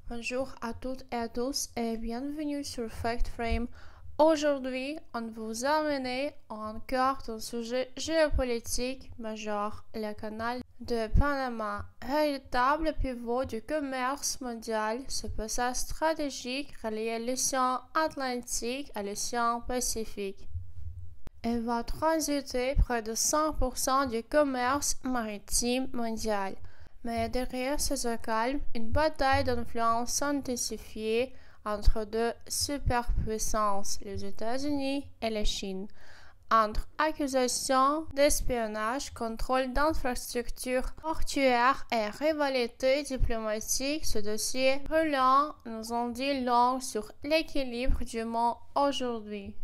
Bonjour à toutes et à tous et bienvenue sur FactFrame. Aujourd'hui, on vous amène encore un sujet géopolitique majeur, le canal de Panama. Véritable pivot du commerce mondial, ce passage stratégique relié l'océan Atlantique à l'océan Pacifique. Elle va transiter près de 100% du commerce maritime mondial. Mais derrière ce calme, une bataille d'influence s'intensifie entre deux superpuissances, les États-Unis et la Chine. Entre accusations d'espionnage, contrôle d'infrastructures portuaires et rivalité diplomatique, ce dossier brûlant nous en dit long sur l'équilibre du monde aujourd'hui.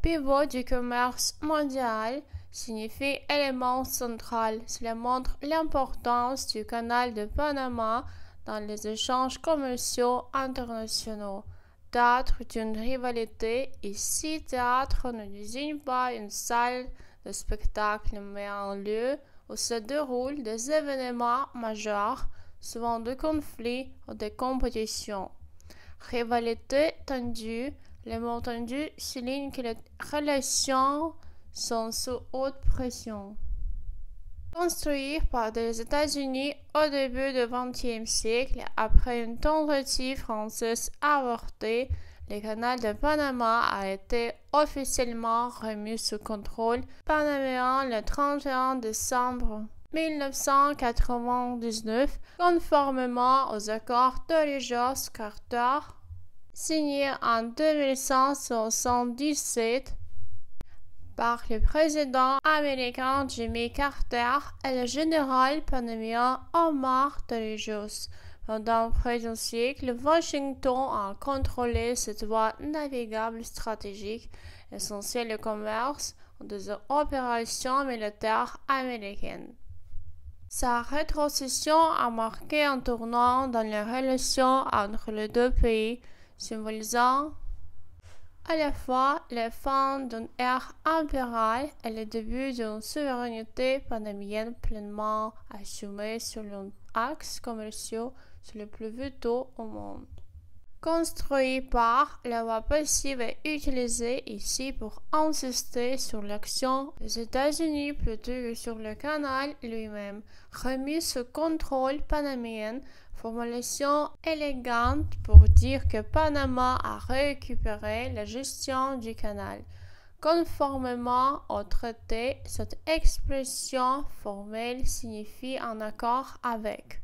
Pivot du commerce mondial signifie élément central. Cela montre l'importance du canal de Panama dans les échanges commerciaux internationaux. Théâtre d'une rivalité, ici théâtre ne désigne pas une salle de spectacle mais un lieu où se déroulent des événements majeurs, souvent de conflits ou de compétitions. Rivalité tendue. Le mot tendu souligne que les relations sont sous haute pression. Construit par les États-Unis au début du XXe siècle, après une tentative française avortée, le canal de Panama a été officiellement remis sous contrôle panaméen le 31 décembre 1999, conformément aux accords de Carter signé en 1977 par le président américain Jimmy Carter et le général panaméen Omar Torrijos. Pendant près d'un siècle, Washington a contrôlé cette voie navigable stratégique, essentielle au commerce ou des opérations militaires américaines. Sa rétrocession a marqué un tournant dans les relations entre les deux pays, symbolisant à la fois la fin d'une ère impériale et le début d'une souveraineté panaméenne pleinement assumée sur l'axe commercial le plus vital au monde. Construit par la voie passive et utilisé ici pour insister sur l'action des États-Unis plutôt que sur le canal lui-même, remis sous contrôle panaméen, formulation élégante pour dire que Panama a récupéré la gestion du canal. Conformément au traité, cette expression formelle signifie un accord avec,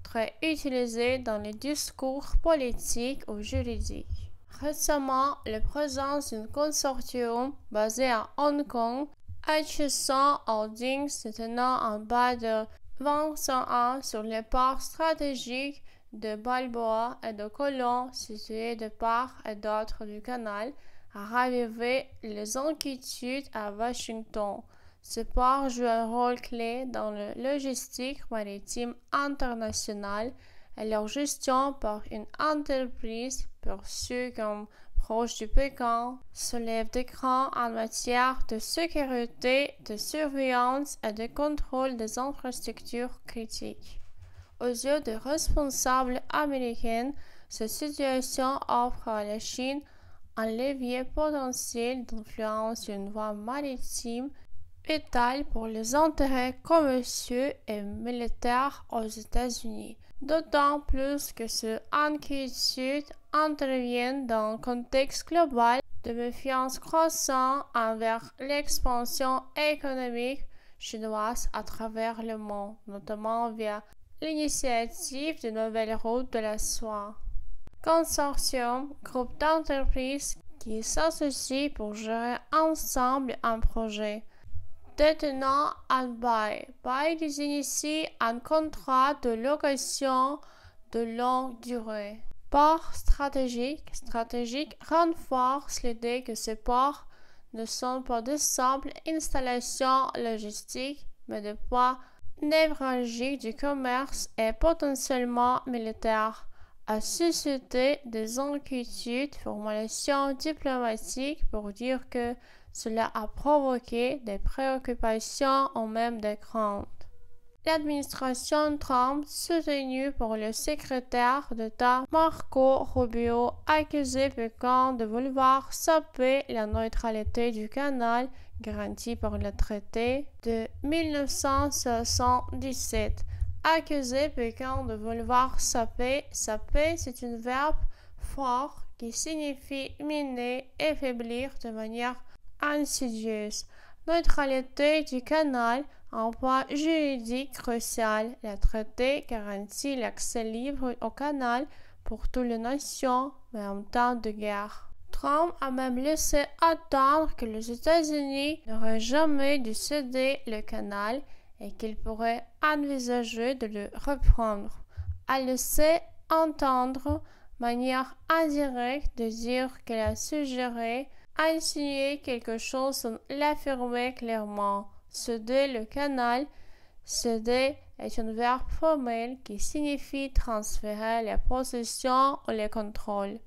très utilisée dans les discours politiques ou juridiques. Récemment, la présence d'un consortium basé à Hong Kong, Hutchison Holdings, se tenant en bas de 21 sur les ports stratégiques de Balboa et de Colón, situés de part et d'autre du canal, a ravivé les inquiétudes à Washington. Ce port joue un rôle clé dans la logistique maritime internationale et leur gestion par une entreprise perçue comme proche du Pékin soulève des craintes en matière de sécurité, de surveillance et de contrôle des infrastructures critiques. Aux yeux des responsables américains, cette situation offre à la Chine un levier potentiel d'influence sur une voie maritime vitale pour les intérêts commerciaux et militaires aux États-Unis, d'autant plus que ces inquiétudes interviennent dans un contexte global de méfiance croissante envers l'expansion économique chinoise à travers le monde, notamment via l'initiative de nouvelles routes de la soie. Consortium, groupe d'entreprises qui s'associent pour gérer ensemble un projet. Détenant un bail. Bail désigne ici un contrat de location de longue durée. Port stratégique. Stratégique renforce l'idée que ces ports ne sont pas de simples installations logistiques, mais de points névralgiques du commerce et potentiellement militaires. A suscité des inquiétudes, formulation diplomatique pour dire que cela a provoqué des préoccupations ou même des craintes. l'administration Trump, soutenue par le secrétaire d'État Marco Rubio, accusé Pékin de vouloir saper la neutralité du canal garantie par le traité de 1977. Accuser Pékin de vouloir saper, c'est un verbe fort qui signifie miner et faiblir de manière insidieuse. Neutralité du canal, un point juridique crucial. Le traité garantit l'accès libre au canal pour toutes les nations, mais en temps de guerre. Trump a même laissé attendre que les États-Unis n'auraient jamais dû céder le canal et qu'ils pourraient envisager de le reprendre. A laissé entendre, manière indirecte, de dire qu'elle a suggéré insinuer quelque chose sans l'affirmer clairement. Céder le canal. Céder est un verbe formel qui signifie transférer la possession ou le contrôle.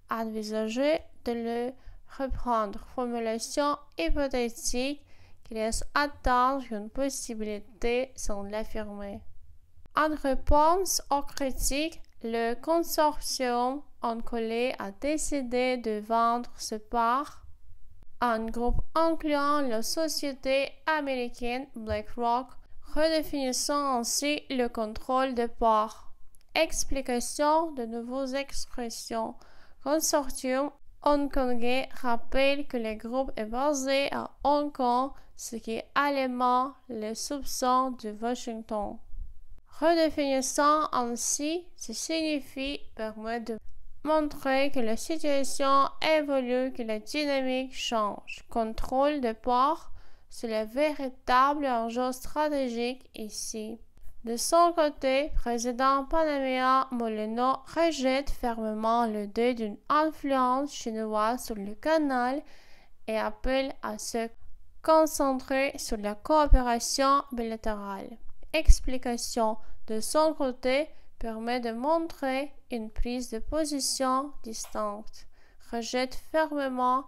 Envisager de le reprendre. Formulation hypothétique qui laisse attendre une possibilité sans l'affirmer. En réponse aux critiques, le consortium Oncolé a décidé de vendre ses parts à un groupe incluant la société américaine BlackRock, redéfinissant ainsi le contrôle des parts. Explication de nouvelles expressions. Consortium hongkongais rappelle que le groupe est basé à Hong Kong, ce qui alimente les soupçons de Washington. Redéfinissant ainsi, ce signifie permet de montrer que la situation évolue, que la dynamique change. Contrôle des ports, c'est le véritable enjeu stratégique ici. De son côté, président panaméen Molino rejette fermement l'idée d'une influence chinoise sur le canal et appelle à se concentrer sur la coopération bilatérale. Explication de son côté permet de montrer une prise de position distincte. Rejette fermement,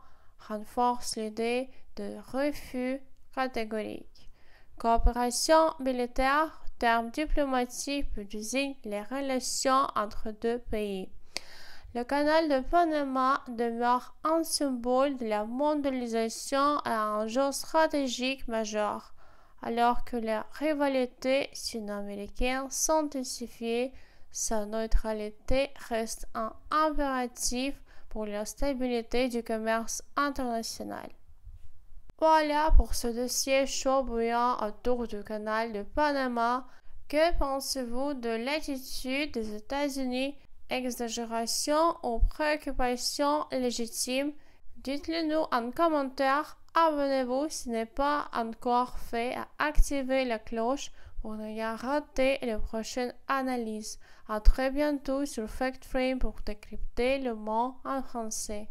renforce l'idée de refus catégorique. Coopération militaire, terme diplomatique qui désigne les relations entre deux pays. Le canal de Panama demeure un symbole de la mondialisation et un enjeu stratégique majeur. Alors que la rivalité sino-américaine s'intensifie, sa neutralité reste un impératif pour la stabilité du commerce international. Voilà pour ce dossier chaud bouillant autour du canal de Panama. Que pensez-vous de l'attitude des États-Unis? Exagération ou préoccupation légitime? Dites-le nous en commentaire. Abonnez-vous si ce n'est pas encore fait à activer la cloche pour ne rien rater les prochaines analyses. À très bientôt sur FactFrame pour décrypter le monde en français.